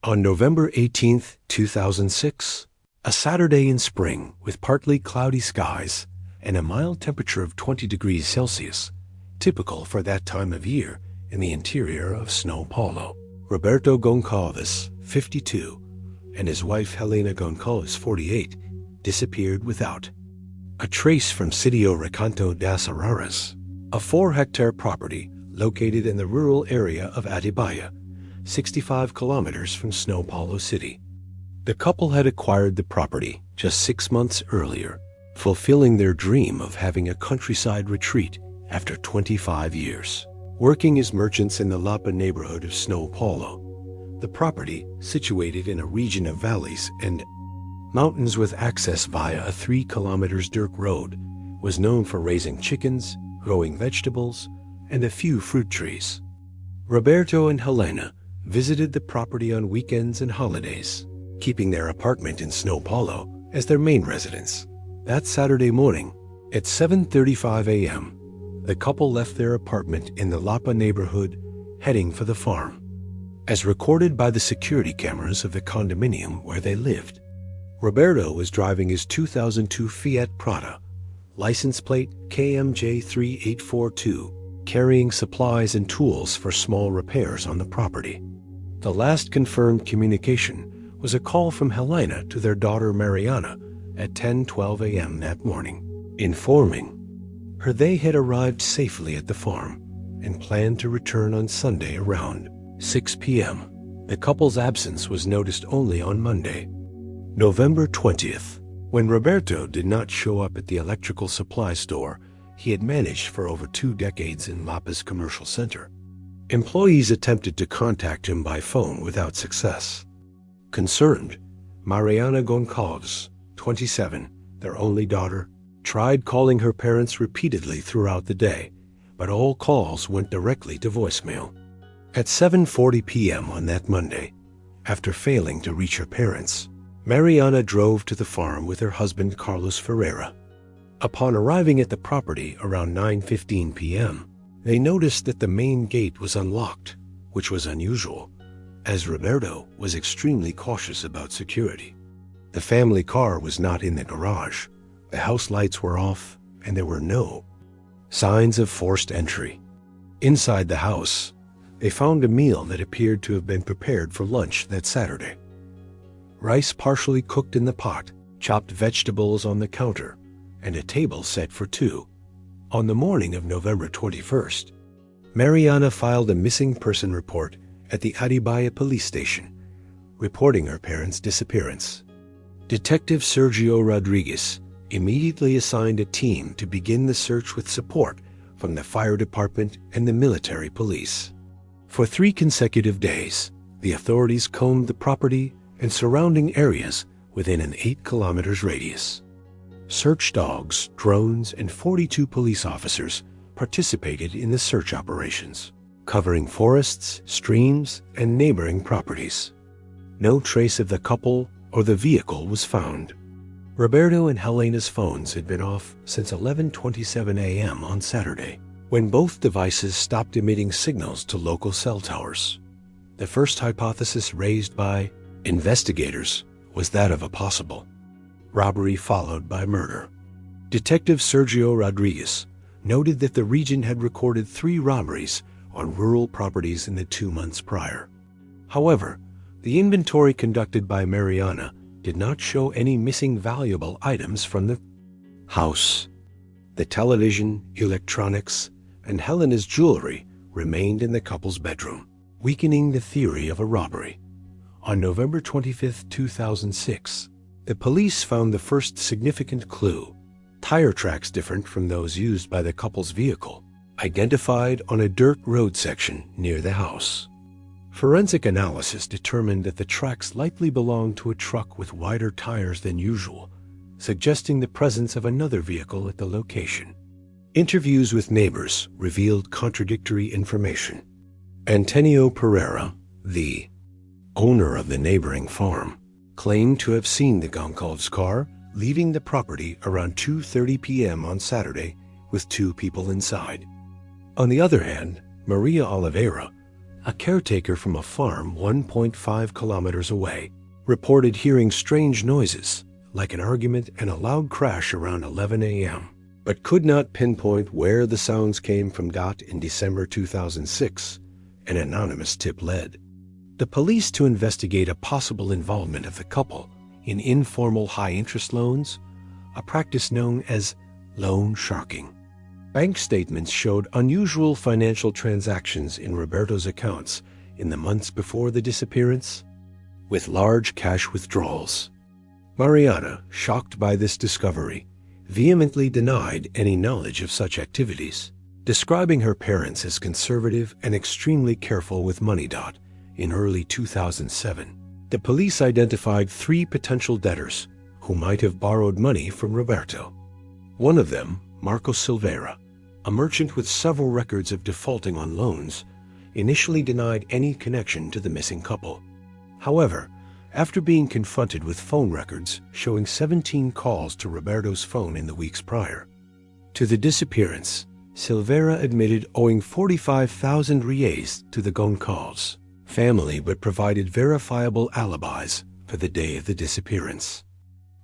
On November 18, 2006, a Saturday in spring with partly cloudy skies and a mild temperature of 20 degrees Celsius, typical for that time of year in the interior of São Paulo, Roberto Goncalves, 52, and his wife Helena Goncalves, 48, disappeared without a trace from Sitio Recanto das Araras, a 4-hectare property located in the rural area of Atibaia, 65 kilometers from São Paulo city. The couple had acquired the property just 6 months earlier, fulfilling their dream of having a countryside retreat after 25 years. Working as merchants in the Lapa neighborhood of São Paulo, the property, situated in a region of valleys and mountains with access via a 3 kilometers dirt road, was known for raising chickens, growing vegetables, and a few fruit trees. Roberto and Helena visited the property on weekends and holidays, keeping their apartment in São Paulo as their main residence. That Saturday morning, at 7:35 a.m., the couple left their apartment in the Lapa neighborhood, heading for the farm. As recorded by the security cameras of the condominium where they lived, Roberto was driving his 2002 Fiat Prada, license plate KMJ3842, carrying supplies and tools for small repairs on the property. The last confirmed communication was a call from Helena to their daughter Mariana at 10:12 a.m. that morning, informing her they had arrived safely at the farm and planned to return on Sunday around 6 p.m. The couple's absence was noticed only on Monday, November 20th, when Roberto did not show up at the electrical supply store he had managed for over 2 decades in Lapa's commercial center. Employees attempted to contact him by phone without success. Concerned, Mariana Goncalves, 27, their only daughter, tried calling her parents repeatedly throughout the day, but all calls went directly to voicemail. At 7:40 p.m. on that Monday, after failing to reach her parents, Mariana drove to the farm with her husband Carlos Ferreira. Upon arriving at the property around 9:15 p.m., they noticed that the main gate was unlocked, which was unusual, as Roberto was extremely cautious about security. The family car was not in the garage, the house lights were off, and there were no signs of forced entry. Inside the house, they found a meal that appeared to have been prepared for lunch that Saturday. Rice partially cooked in the pot, chopped vegetables on the counter, and a table set for 2. On the morning of November 21st, Mariana filed a missing person report at the Atibaia police station, reporting her parents' disappearance. Detective Sergio Rodriguez immediately assigned a team to begin the search with support from the fire department and the military police. For 3 consecutive days, the authorities combed the property and surrounding areas within an 8 kilometers radius. Search dogs, drones, and 42 police officers participated in the search operations, covering forests, streams, and neighboring properties. No trace of the couple or the vehicle was found. Roberto and Helena's phones had been off since 11:27 a.m. on Saturday, when both devices stopped emitting signals to local cell towers. The first hypothesis raised by investigators was that of a possible robbery followed by murder. Detective Sergio Rodriguez noted that the region had recorded 3 robberies on rural properties in the 2 months prior. However, the inventory conducted by Mariana did not show any missing valuable items from the house. The television, electronics, and Helena's jewelry remained in the couple's bedroom, weakening the theory of a robbery. On November 25, 2006, the police found the first significant clue, tire tracks different from those used by the couple's vehicle, identified on a dirt road section near the house. Forensic analysis determined that the tracks likely belonged to a truck with wider tires than usual, suggesting the presence of another vehicle at the location. Interviews with neighbors revealed contradictory information. Antonio Pereira, the owner of the neighboring farm, claimed to have seen the Goncalves car leaving the property around 2:30 p.m. on Saturday with 2 people inside. On the other hand, Maria Oliveira, A caretaker from a farm 1.5 kilometers away reported hearing strange noises, like an argument and a loud crash around 11 a.m., but could not pinpoint where the sounds came from. In December 2006, an anonymous tip led the police to investigate a possible involvement of the couple in informal high-interest loans, a practice known as loan sharking. Bank statements showed unusual financial transactions in Roberto's accounts in the months before the disappearance, with large cash withdrawals. Mariana, shocked by this discovery, vehemently denied any knowledge of such activities, describing her parents as conservative and extremely careful with money. In early 2007, the police identified 3 potential debtors who might have borrowed money from Roberto. One of them, Marco Silveira, a merchant with several records of defaulting on loans, initially denied any connection to the missing couple. However, after being confronted with phone records showing 17 calls to Roberto's phone in the weeks prior to the disappearance, Silveira admitted owing 45,000 reais to the Goncalves family but provided verifiable alibis for the day of the disappearance.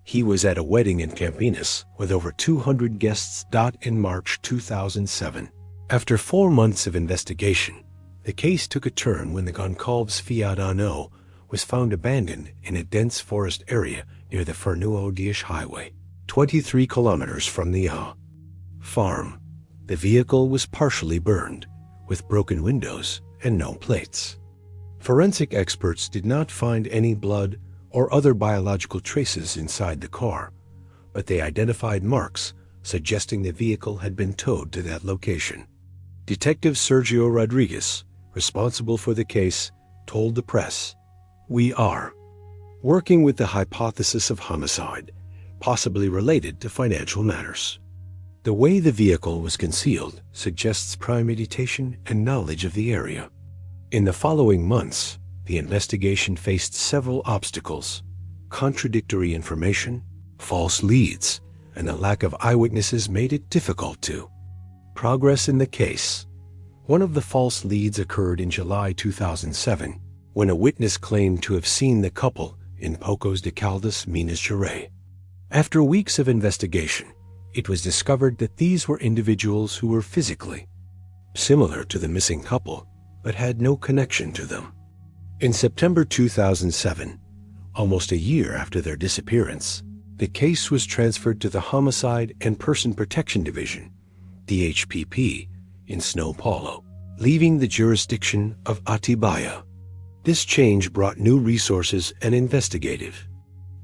He was at a wedding in Campinas with over 200 guests. In March 2007, after 4 months of investigation, the case took a turn when the Goncalves Fiat Uno was found abandoned in a dense forest area near the Fernão Dias Highway, 23 kilometers from the farm. The vehicle was partially burned, with broken windows and no plates. Forensic experts did not find any blood or other biological traces inside the car, but they identified marks suggesting the vehicle had been towed to that location. Detective Sergio Rodriguez, responsible for the case, told the press, "We are working with the hypothesis of homicide, possibly related to financial matters. The way the vehicle was concealed suggests premeditation and knowledge of the area." In the following months, the investigation faced several obstacles: contradictory information, false leads, and a lack of eyewitnesses made it difficult to progress in the case. One of the false leads occurred in July 2007, when a witness claimed to have seen the couple in Pocos de Caldas, Minas Gerais. After weeks of investigation, it was discovered that these were individuals who were physically similar to the missing couple, but had no connection to them. In September 2007, almost a year after their disappearance, the case was transferred to the Homicide and Person Protection Division, DHPP, in São Paulo, leaving the jurisdiction of Atibaia. This change brought new resources and investigative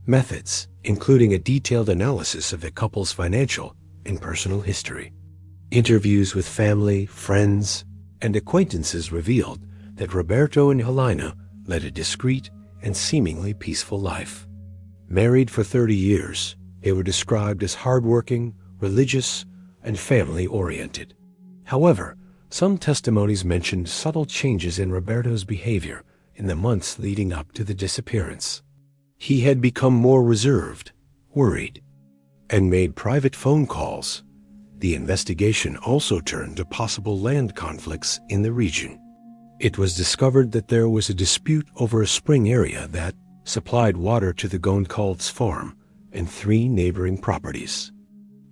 methods, including a detailed analysis of the couple's financial and personal history. Interviews with family, friends, and acquaintances revealed that Roberto and Helena led a discreet and seemingly peaceful life. Married for 30 years, they were described as hardworking, religious, and family-oriented. However, some testimonies mentioned subtle changes in Roberto's behavior in the months leading up to the disappearance. He had become more reserved, worried, and made private phone calls. The investigation also turned to possible land conflicts in the region. It was discovered that there was a dispute over a spring area that supplied water to the Goncalves farm and 3 neighboring properties.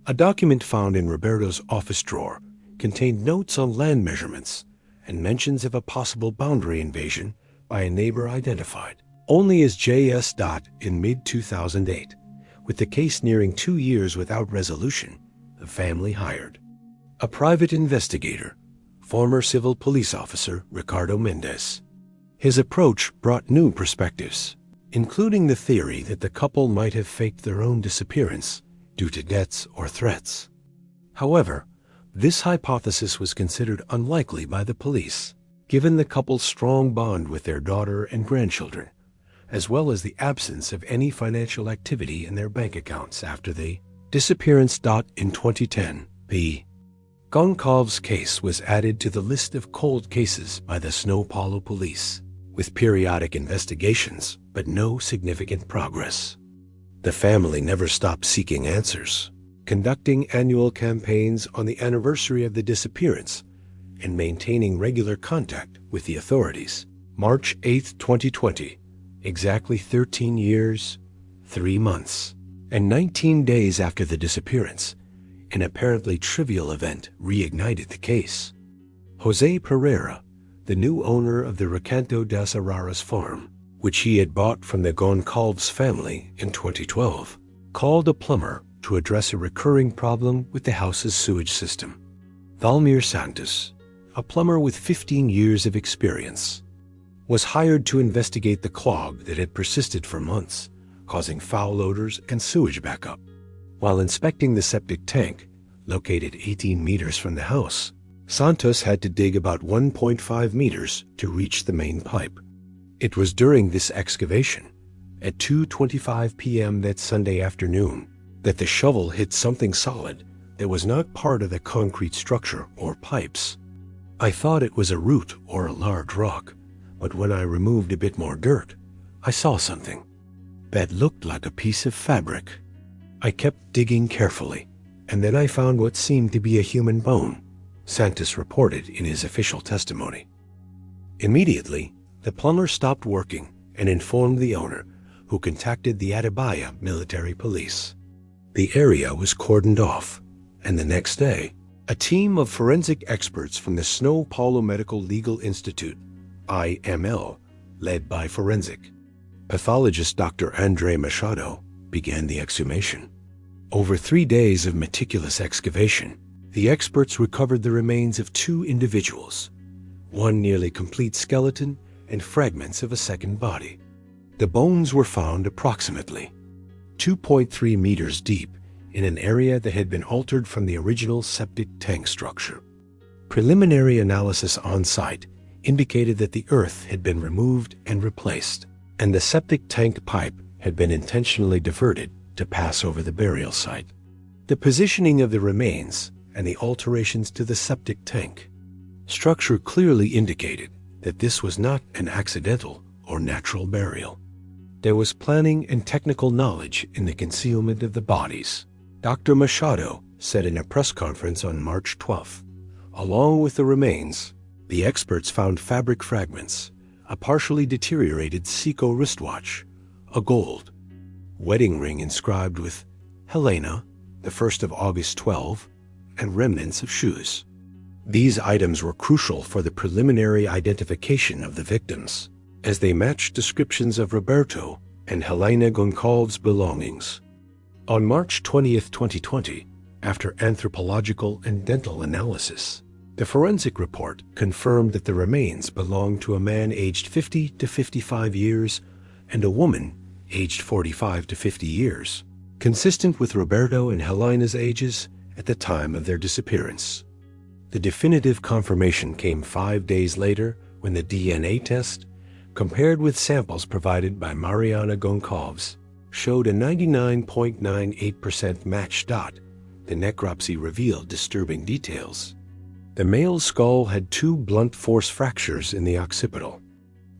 A document found in Roberto's office drawer contained notes on land measurements and mentions of a possible boundary invasion by a neighbor identified only as JS. In mid-2008, with the case nearing 2 years without resolution, the family hired a private investigator, former civil police officer Ricardo Mendes. His approach brought new perspectives, including the theory that the couple might have faked their own disappearance due to debts or threats. However, this hypothesis was considered unlikely by the police, given the couple's strong bond with their daughter and grandchildren, as well as the absence of any financial activity in their bank accounts after the disappearance. In 2010, the Goncalves case was added to the list of cold cases by the São Paulo police, with periodic investigations but no significant progress. The family never stopped seeking answers, conducting annual campaigns on the anniversary of the disappearance and maintaining regular contact with the authorities. March 8, 2020, exactly 13 years, 3 months, and 19 days after the disappearance, an apparently trivial event reignited the case. Jose Pereira, the new owner of the Recanto das Araras farm, which he had bought from the Goncalves family in 2012, called a plumber to address a recurring problem with the house's sewage system. Valmir Santos, a plumber with 15 years of experience, was hired to investigate the clog that had persisted for months, causing foul odors and sewage backup. While inspecting the septic tank, located 18 meters from the house, Santos had to dig about 1.5 meters to reach the main pipe. It was during this excavation, at 2:25 p.m. that Sunday afternoon, that the shovel hit something solid that was not part of the concrete structure or pipes. I thought it was a root or a large rock, but when I removed a bit more dirt, I saw something that looked like a piece of fabric. I kept digging carefully, and then I found what seemed to be a human bone, Santos reported in his official testimony. Immediately, the plumber stopped working and informed the owner, who contacted the Atibaya military police. The area was cordoned off, and the next day, a team of forensic experts from the São Paulo Medical Legal Institute, IML, led by forensic pathologist Dr. André Machado, began the exhumation. Over 3 days of meticulous excavation, the experts recovered the remains of 2 individuals, one nearly complete skeleton and fragments of a second body. The bones were found approximately 2.3 meters deep in an area that had been altered from the original septic tank structure. Preliminary analysis on site indicated that the earth had been removed and replaced, and the septic tank pipe had been intentionally diverted to pass over the burial site. The positioning of the remains and the alterations to the septic tank structure clearly indicated that this was not an accidental or natural burial. There was planning and technical knowledge in the concealment of the bodies, Dr. Machado said in a press conference on March 12th. Along with the remains, the experts found fabric fragments, a partially deteriorated Seiko wristwatch, a gold wedding ring inscribed with Helena, the 1st of August 12, and remnants of shoes. These items were crucial for the preliminary identification of the victims, as they matched descriptions of Roberto and Helena Goncalves' belongings. On March 20, 2020, after anthropological and dental analysis, the forensic report confirmed that the remains belonged to a man aged 50 to 55 years and a woman aged 45 to 50 years, consistent with Roberto and Helena's ages at the time of their disappearance. The definitive confirmation came 5 days later when the DNA test, compared with samples provided by Mariana Goncalves, showed a 99.98% match. The necropsy revealed disturbing details. The male's skull had 2 blunt force fractures in the occipital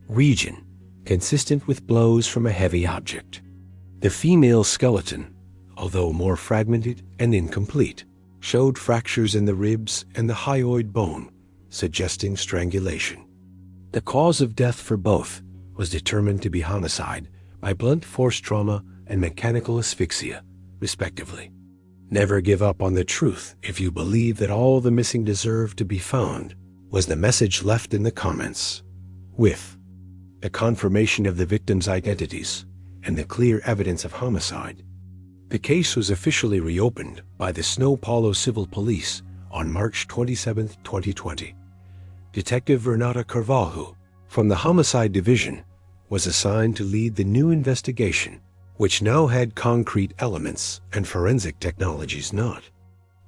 region, consistent with blows from a heavy object. The female's skeleton, although more fragmented and incomplete, showed fractures in the ribs and the hyoid bone, suggesting strangulation. The cause of death for both was determined to be homicide by blunt force trauma and mechanical asphyxia, respectively. Never give up on the truth if you believe that all the missing deserve to be found, was the message left in the comments. With the confirmation of the victims' identities and the clear evidence of homicide, the case was officially reopened by the São Paulo Civil Police on March 27, 2020. Detective Renata Carvalho from the Homicide Division was assigned to lead the new investigation, which now had concrete elements and forensic technologies not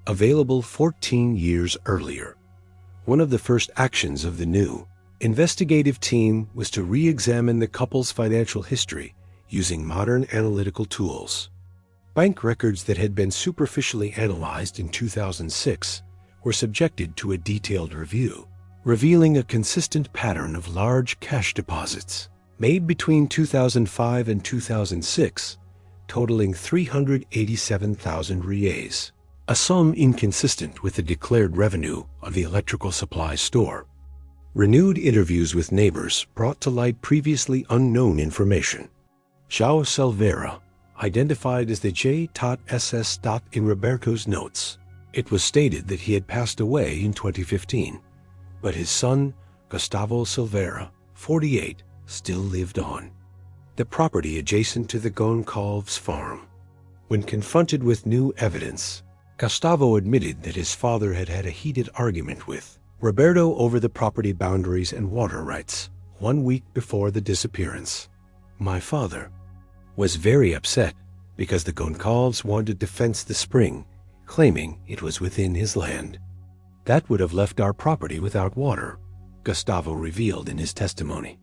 available 14 years earlier. One of the first actions of the new investigative team was to re-examine the couple's financial history using modern analytical tools. Bank records that had been superficially analyzed in 2006 were subjected to a detailed review, revealing a consistent pattern of large cash deposits made between 2005 and 2006, totaling 387,000 reais. a sum inconsistent with the declared revenue of the electrical supply store. Renewed interviews with neighbors brought to light previously unknown information. João Silveira, identified as the J.SS. in Roberto's notes. It was stated that he had passed away in 2015, but his son, Gustavo Silveira, 48, still lived on. The property adjacent to the Goncalves farm. When confronted with new evidence, Gustavo admitted that his father had had a heated argument with Roberto over the property boundaries and water rights 1 week before the disappearance. My father was very upset because the Goncalves wanted to fence the spring, claiming it was within his land. That would have left our property without water, Gustavo revealed in his testimony.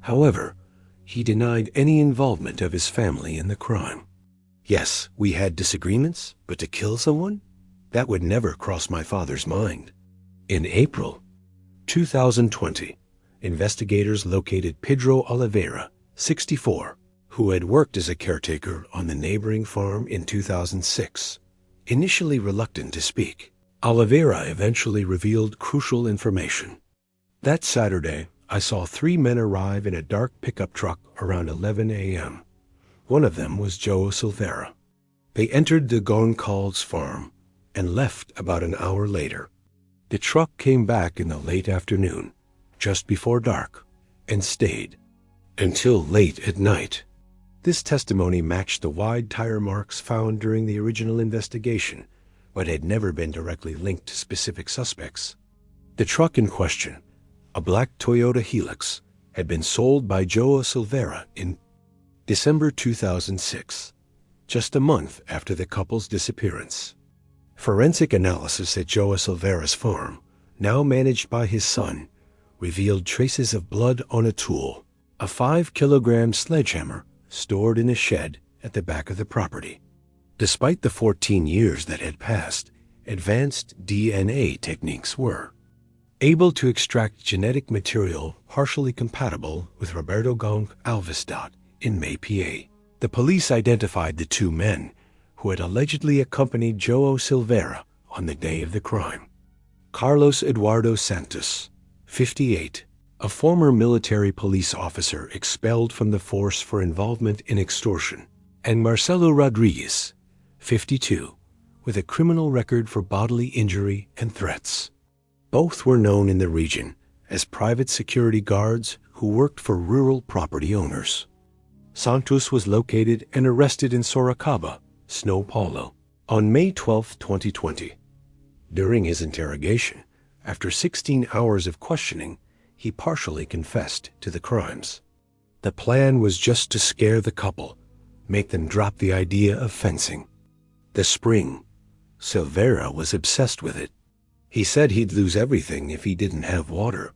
However, he denied any involvement of his family in the crime. Yes, we had disagreements, but to kill someone? That would never cross my father's mind. In April 2020, investigators located Pedro Oliveira, 64, who had worked as a caretaker on the neighboring farm in 2006. Initially reluctant to speak, Oliveira eventually revealed crucial information. That Saturday, I saw 3 men arrive in a dark pickup truck around 11 a.m. One of them was João Silveira. They entered the Goncalves farm and left about an hour later. The truck came back in the late afternoon, just before dark, and stayed until late at night. This testimony matched the wide tire marks found during the original investigation, but had never been directly linked to specific suspects. The truck in question, a black Toyota Hilux, had been sold by João Silveira in December 2006, just a month after the couple's disappearance. Forensic analysis at João Silveira's farm, now managed by his son, revealed traces of blood on a tool, a 5-kilogram sledgehammer stored in a shed at the back of the property. Despite the 14 years that had passed, advanced DNA techniques were able to extract genetic material partially compatible with Roberto Goncalves in May, PA. The police identified the 2 men who had allegedly accompanied João Silveira on the day of the crime. Carlos Eduardo Santos, 58, a former military police officer expelled from the force for involvement in extortion, and Marcelo Rodrigues, 52, with a criminal record for bodily injury and threats. Both were known in the region as private security guards who worked for rural property owners. Santos was located and arrested in Sorocaba, São Paulo, on May 12, 2020. During his interrogation, after 16 hours of questioning, he partially confessed to the crimes. The plan was just to scare the couple, make them drop the idea of fencing. The spring. Silveira was obsessed with it. He said he'd lose everything if he didn't have water.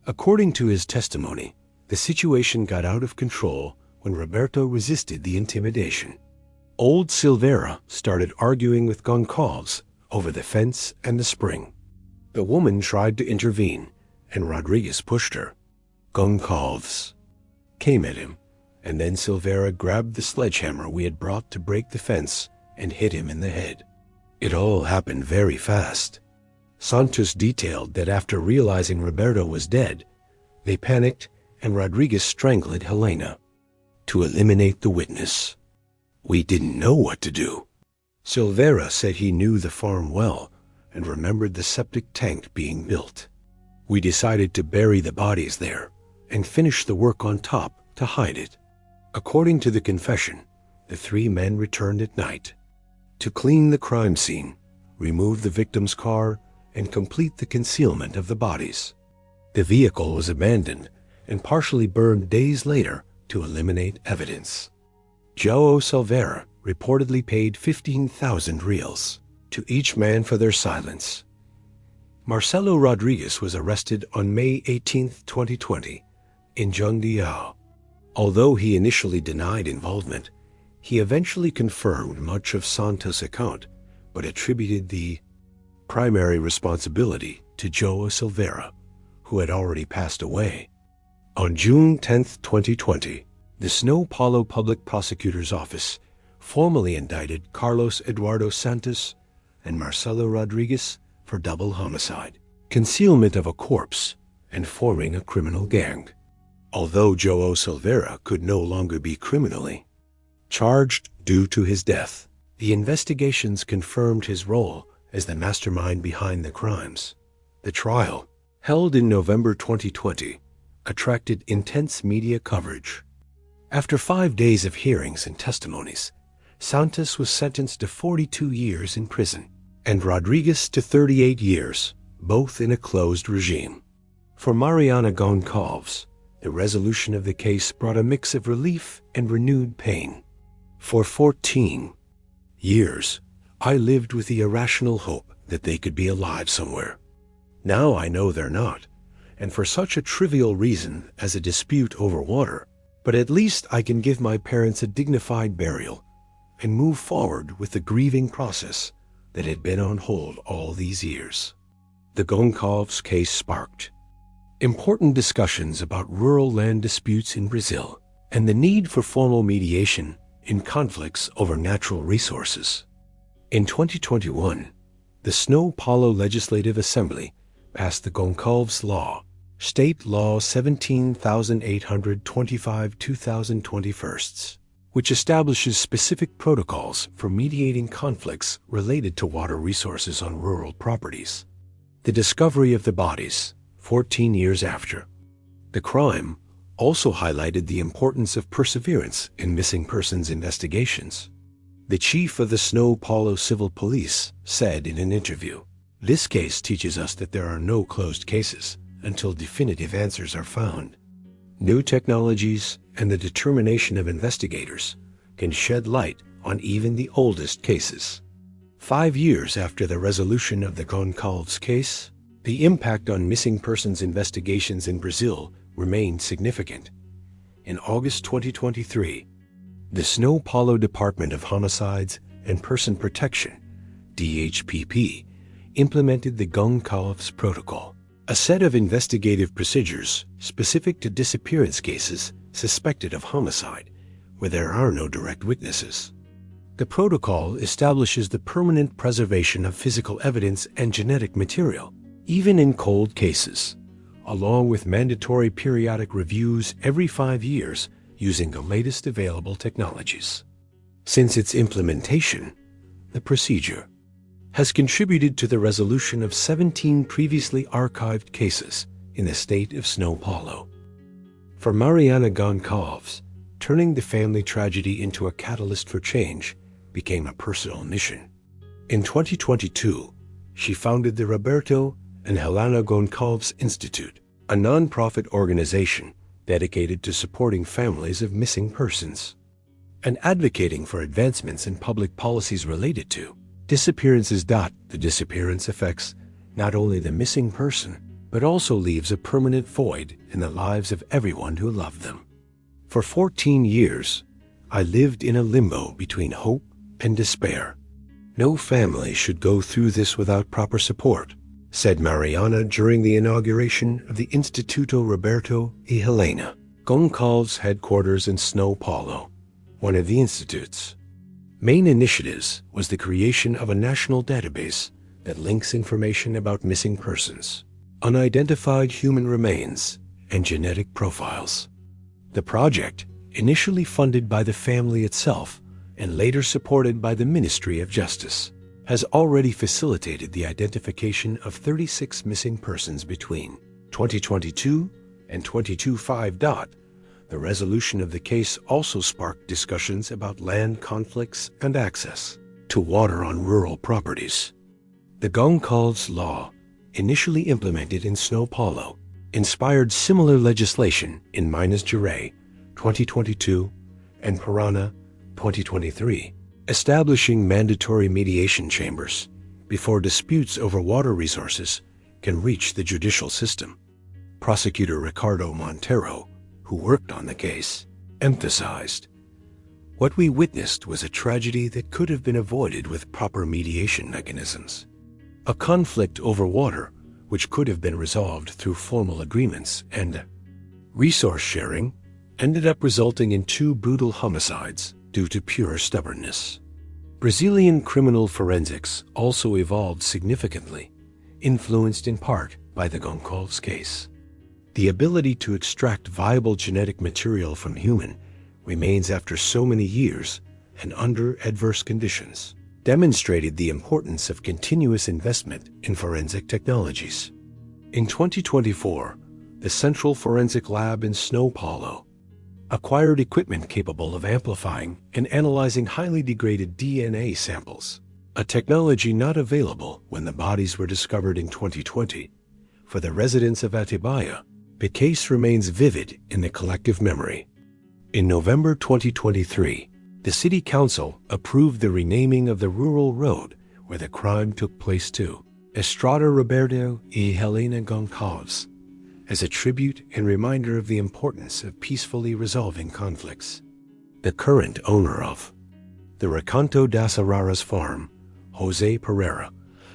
According to his testimony, the situation got out of control when Roberto resisted the intimidation. Old Silveira started arguing with Goncalves over the fence and the spring. The woman tried to intervene, and Rodrigues pushed her. Goncalves came at him, and then Silveira grabbed the sledgehammer we had brought to break the fence and hit him in the head. It all happened very fast. Santos detailed that after realizing Roberto was dead, they panicked and Rodrigues strangled Helena to eliminate the witness. We didn't know what to do. Silveira said he knew the farm well and remembered the septic tank being built. We decided to bury the bodies there and finish the work on top to hide it. According to the confession, the 3 men returned at night to clean the crime scene, remove the victim's car, and complete the concealment of the bodies. The vehicle was abandoned and partially burned days later to eliminate evidence. João Silveira reportedly paid 15,000 reals to each man for their silence. Marcelo Rodrigues was arrested on May 18, 2020, in Jundiaí. Although he initially denied involvement, he eventually confirmed much of Santos' account, but attributed the primary responsibility to João Silveira, who had already passed away. On June 10, 2020, the São Paulo Public Prosecutor's Office formally indicted Carlos Eduardo Santos and Marcelo Rodriguez for double homicide, concealment of a corpse, and forming a criminal gang. Although João Silveira could no longer be criminally charged due to his death, the investigations confirmed his role as the mastermind behind the crimes. The trial, held in November 2020, attracted intense media coverage. After 5 days of hearings and testimonies, Santos was sentenced to 42 years in prison, and Rodriguez to 38 years, both in a closed regime. For Mariana Goncalves, the resolution of the case brought a mix of relief and renewed pain. For 14 years, I lived with the irrational hope that they could be alive somewhere. Now I know they're not, and for such a trivial reason as a dispute over water, but at least I can give my parents a dignified burial and move forward with the grieving process that had been on hold all these years. The Goncalves case sparked important discussions about rural land disputes in Brazil and the need for formal mediation in conflicts over natural resources. In 2021, the São Paulo Legislative Assembly passed the Goncalves Law, State Law 17,825/2021, which establishes specific protocols for mediating conflicts related to water resources on rural properties. The discovery of the bodies, 14 years after the crime, also highlighted the importance of perseverance in missing persons investigations. The chief of the São Paulo Civil Police said in an interview, "This case teaches us that there are no closed cases until definitive answers are found. New technologies and the determination of investigators can shed light on even the oldest cases." 5 years after the resolution of the Goncalves case, the impact on missing persons investigations in Brazil remained significant. In August 2023, the São Paulo Department of Homicides and Person Protection, DHPP, implemented the Goncalves Protocol, a set of investigative procedures specific to disappearance cases suspected of homicide, where there are no direct witnesses. The protocol establishes the permanent preservation of physical evidence and genetic material, even in cold cases, along with mandatory periodic reviews every 5 years using the latest available technologies. Since its implementation, the procedure has contributed to the resolution of 17 previously archived cases in the state of São Paulo. For Mariana Goncalves, turning the family tragedy into a catalyst for change became a personal mission. In 2022, she founded the Roberto and Helena Goncalves Institute, a non-profit organization dedicated to supporting families of missing persons and advocating for advancements in public policies related to disappearances. The disappearance affects not only the missing person, but also leaves a permanent void in the lives of everyone who loved them. For 14 years, I lived in a limbo between hope and despair. No family should go through this without proper support, said Mariana during the inauguration of the Instituto Roberto e Helena, Goncalves headquarters in São Paulo. One of the Institute's main initiatives was the creation of a national database that links information about missing persons, unidentified human remains, and genetic profiles. The project, initially funded by the family itself and later supported by the Ministry of Justice, has already facilitated the identification of 36 missing persons between 2022 and 2025. The resolution of the case also sparked discussions about land conflicts and access to water on rural properties. The Goncalves Law, initially implemented in São Paulo, inspired similar legislation in Minas Gerais, 2022, and Paraná, 2023, establishing mandatory mediation chambers before disputes over water resources can reach the judicial system. Prosecutor Ricardo Monteiro, who worked on the case, emphasized, "What we witnessed was a tragedy that could have been avoided with proper mediation mechanisms. A conflict over water which could have been resolved through formal agreements and resource sharing ended up resulting in 2 brutal homicides due to pure stubbornness." Brazilian criminal forensics also evolved significantly, influenced in part by the Goncalves case. The ability to extract viable genetic material from human remains after so many years and under adverse conditions, demonstrated the importance of continuous investment in forensic technologies. In 2024, the Central Forensic Lab in São Paulo acquired equipment capable of amplifying and analyzing highly degraded DNA samples, a technology not available when the bodies were discovered in 2020. For the residents of Atibaia, the case remains vivid in the collective memory. In November 2023, the City Council approved the renaming of the rural road where the crime took place to Estrada Roberto e Helena Goncalves, as a tribute and reminder of the importance of peacefully resolving conflicts. The current owner of the Recanto das Araras farm, Jose Pereira,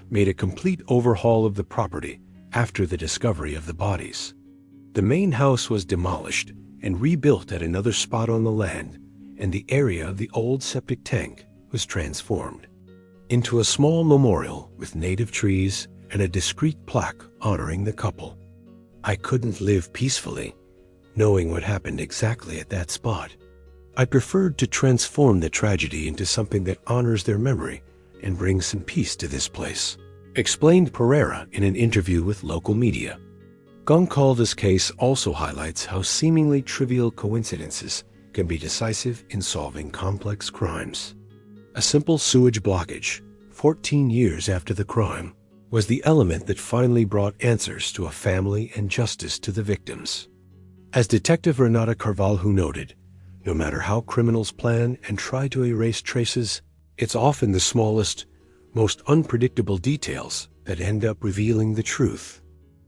made a complete overhaul of the property after the discovery of the bodies. The main house was demolished and rebuilt at another spot on the land, and the area of the old septic tank was transformed into a small memorial with native trees and a discreet plaque honoring the couple. I couldn't live peacefully, knowing what happened exactly at that spot. I preferred to transform the tragedy into something that honors their memory and brings some peace to this place, explained Pereira in an interview with local media. Goncalves' case also highlights how seemingly trivial coincidences can be decisive in solving complex crimes. A simple sewage blockage, 14 years after the crime, was the element that finally brought answers to a family and justice to the victims. As Detective Renata Carvalho noted, no matter how criminals plan and try to erase traces, it's often the smallest, most unpredictable details that end up revealing the truth.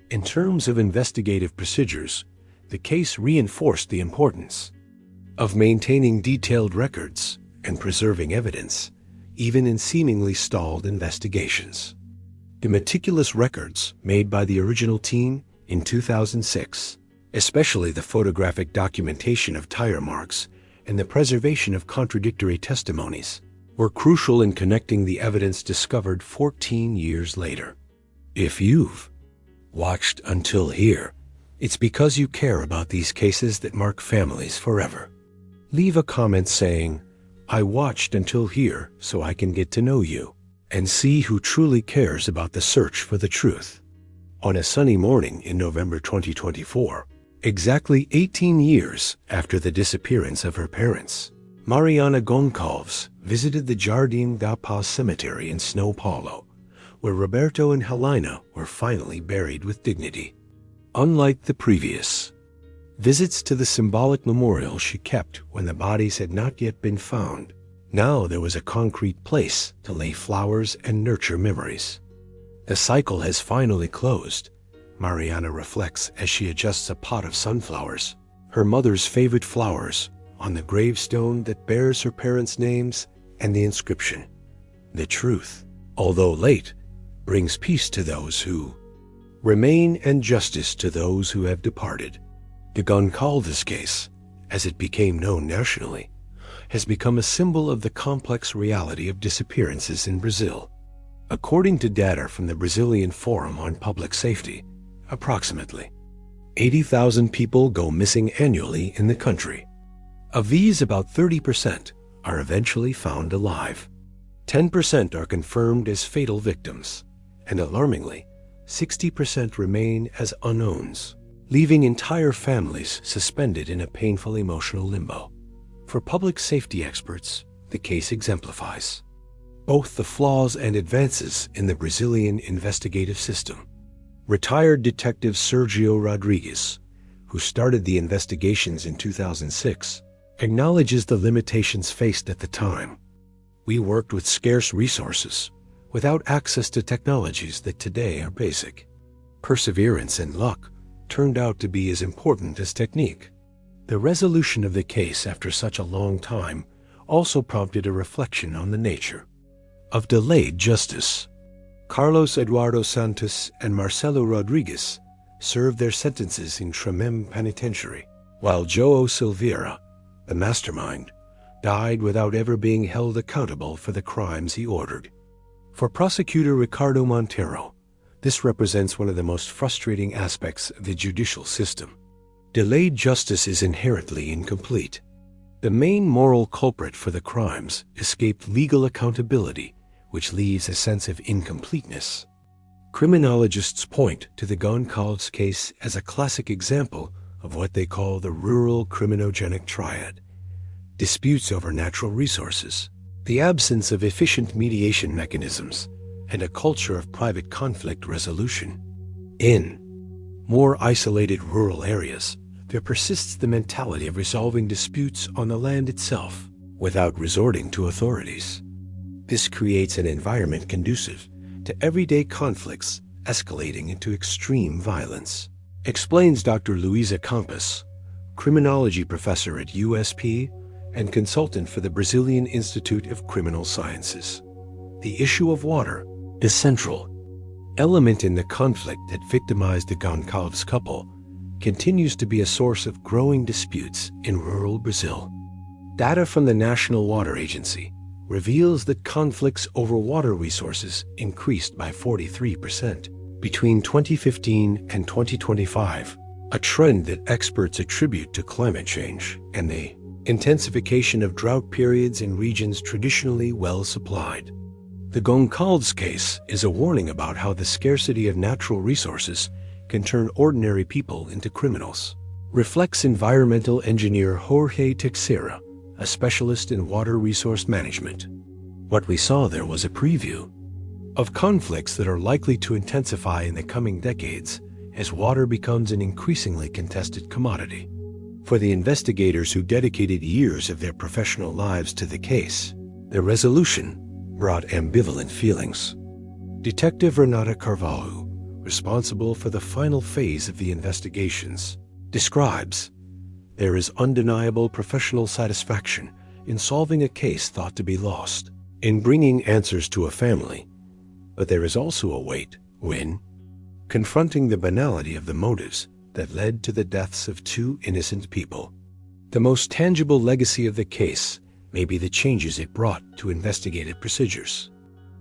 In terms of investigative procedures, the case reinforced the importance of maintaining detailed records and preserving evidence, even in seemingly stalled investigations. The meticulous records made by the original team in 2006, especially the photographic documentation of tire marks and the preservation of contradictory testimonies, were crucial in connecting the evidence discovered 14 years later. If you've watched until here, it's because you care about these cases that mark families forever. Leave a comment saying, "I watched until here so I can get to know you," and see who truly cares about the search for the truth. On a sunny morning in November 2024, exactly 18 years after the disappearance of her parents, Mariana Goncalves visited the Jardim da Paz cemetery in São Paulo, where Roberto and Helena were finally buried with dignity. Unlike the previous visits to the symbolic memorial she kept when the bodies had not yet been found, now there was a concrete place to lay flowers and nurture memories. The cycle has finally closed, Mariana reflects as she adjusts a pot of sunflowers, her mother's favorite flowers, on the gravestone that bears her parents' names and the inscription, "The truth, although late, brings peace to those who remain and justice to those who have departed." The Goncalves case, as it became known nationally, has become a symbol of the complex reality of disappearances in Brazil. According to data from the Brazilian Forum on Public Safety, approximately 80,000 people go missing annually in the country. Of these, about 30% are eventually found alive. 10% are confirmed as fatal victims, and alarmingly, 60% remain as unknowns, leaving entire families suspended in a painful emotional limbo. For public safety experts, the case exemplifies both the flaws and advances in the Brazilian investigative system. Retired Detective Sergio Rodrigues, who started the investigations in 2006, acknowledges the limitations faced at the time. "We worked with scarce resources, without access to technologies that today are basic. Perseverance and luck turned out to be as important as technique." The resolution of the case after such a long time also prompted a reflection on the nature of delayed justice. Carlos Eduardo Santos and Marcelo Rodrigues served their sentences in Tremem Penitentiary, while João Silveira, the mastermind, died without ever being held accountable for the crimes he ordered. For prosecutor Ricardo Montero, this represents one of the most frustrating aspects of the judicial system. Delayed justice is inherently incomplete. The main moral culprit for the crimes escaped legal accountability, which leaves a sense of incompleteness. Criminologists point to the Goncalves case as a classic example of what they call the rural criminogenic triad: disputes over natural resources, the absence of efficient mediation mechanisms, and a culture of private conflict resolution. In more isolated rural areas, there persists the mentality of resolving disputes on the land itself without resorting to authorities. This creates an environment conducive to everyday conflicts escalating into extreme violence, explains Dr. Luisa Campos, criminology professor at USP and consultant for the Brazilian Institute of Criminal Sciences. The issue of water, the central element in the conflict that victimized the Goncalves couple, continues to be a source of growing disputes in rural Brazil. Data from the National Water Agency reveals that conflicts over water resources increased by 43% between 2015 and 2025, a trend that experts attribute to climate change and the intensification of drought periods in regions traditionally well supplied. The Goncalves case is a warning about how the scarcity of natural resources can turn ordinary people into criminals, reflects environmental engineer Jorge Teixeira, a specialist in water resource management. What we saw there was a preview of conflicts that are likely to intensify in the coming decades as water becomes an increasingly contested commodity. For the investigators who dedicated years of their professional lives to the case, the resolution brought ambivalent feelings. Detective Renata Carvalho, responsible for the final phase of the investigations, describes, "There is undeniable professional satisfaction in solving a case thought to be lost, in bringing answers to a family, but there is also a weight when confronting the banality of the motives that led to the deaths of two innocent people. The most tangible legacy of the case may be the changes it brought to investigative procedures.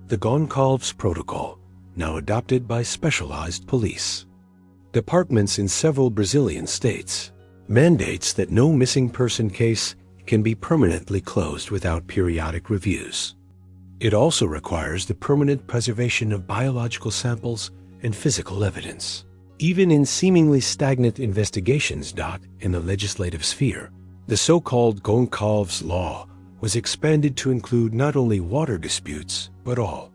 The Goncalves Protocol, now adopted by specialized police departments in several Brazilian states, mandates that no missing person case can be permanently closed without periodic reviews. It also requires the permanent preservation of biological samples and physical evidence. Even in seemingly stagnant investigations. In the legislative sphere, the so-called Goncalves Law was expanded to include not only water disputes, but all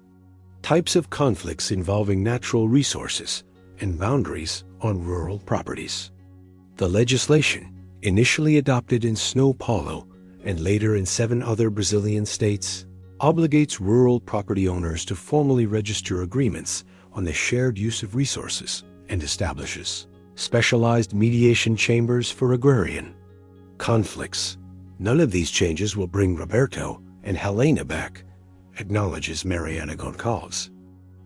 types of conflicts involving natural resources and boundaries on rural properties. The legislation, initially adopted in São Paulo and later in 7 other Brazilian states, obligates rural property owners to formally register agreements on the shared use of resources and establishes specialized mediation chambers for agrarian conflicts. None of these changes will bring Roberto and Helena back, acknowledges Mariana Goncalves.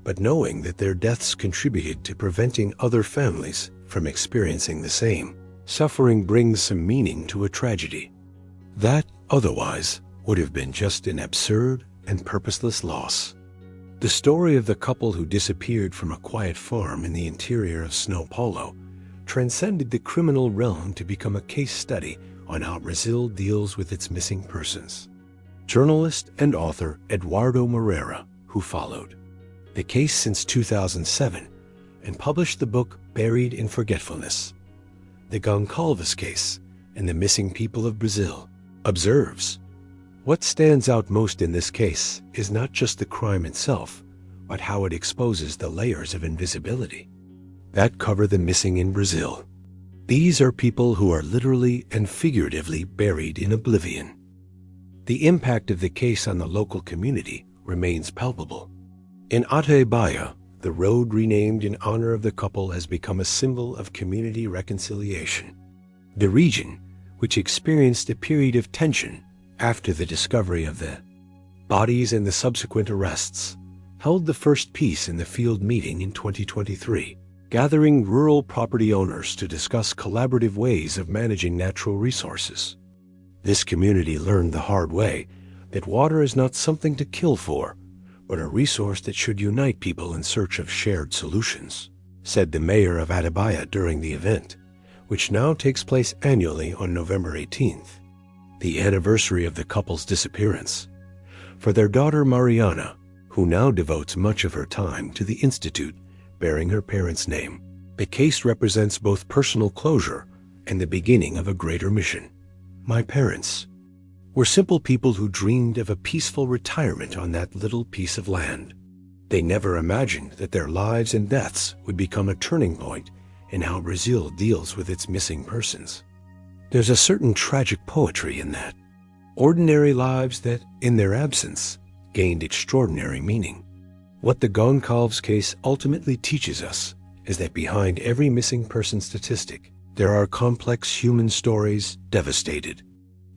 But knowing that their deaths contributed to preventing other families from experiencing the same suffering brings some meaning to a tragedy that otherwise would have been just an absurd and purposeless loss. The story of the couple who disappeared from a quiet farm in the interior of São Paulo transcended the criminal realm to become a case study on how Brazil deals with its missing persons. Journalist and author Eduardo Moreira, who followed the case since 2007 and published the book Buried in Forgetfulness, The Goncalves Case and the Missing People of Brazil, observes, what stands out most in this case is not just the crime itself, but how it exposes the layers of invisibility that cover the missing in Brazil. These are people who are literally and figuratively buried in oblivion. The impact of the case on the local community remains palpable. In Atibaia, the road renamed in honor of the couple has become a symbol of community reconciliation. The region, which experienced a period of tension after the discovery of the bodies and the subsequent arrests, held the first peace in the field meeting in 2023, gathering rural property owners to discuss collaborative ways of managing natural resources. This community learned the hard way that water is not something to kill for, but a resource that should unite people in search of shared solutions, said the mayor of Atabaya during the event, which now takes place annually on November 18th, the anniversary of the couple's disappearance. For their daughter Mariana, who now devotes much of her time to the institute bearing her parents' name, the case represents both personal closure and the beginning of a greater mission. My parents were simple people who dreamed of a peaceful retirement on that little piece of land. They never imagined that their lives and deaths would become a turning point in how Brazil deals with its missing persons. There's a certain tragic poetry in that. Ordinary lives that, in their absence, gained extraordinary meaning. What the Goncalves case ultimately teaches us is that behind every missing person statistic, there are complex human stories devastated,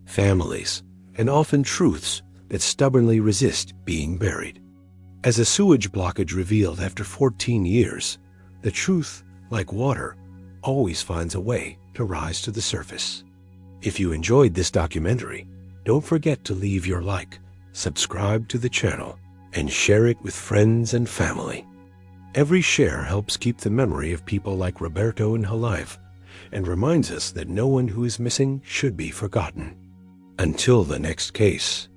families, and often truths that stubbornly resist being buried. As a sewage blockage revealed after 14 years, the truth, like water, always finds a way to rise to the surface. If you enjoyed this documentary, don't forget to leave your like, subscribe to the channel, and share it with friends and family. Every share helps keep the memory of people like Roberto alive and reminds us that no one who is missing should be forgotten. Until the next case.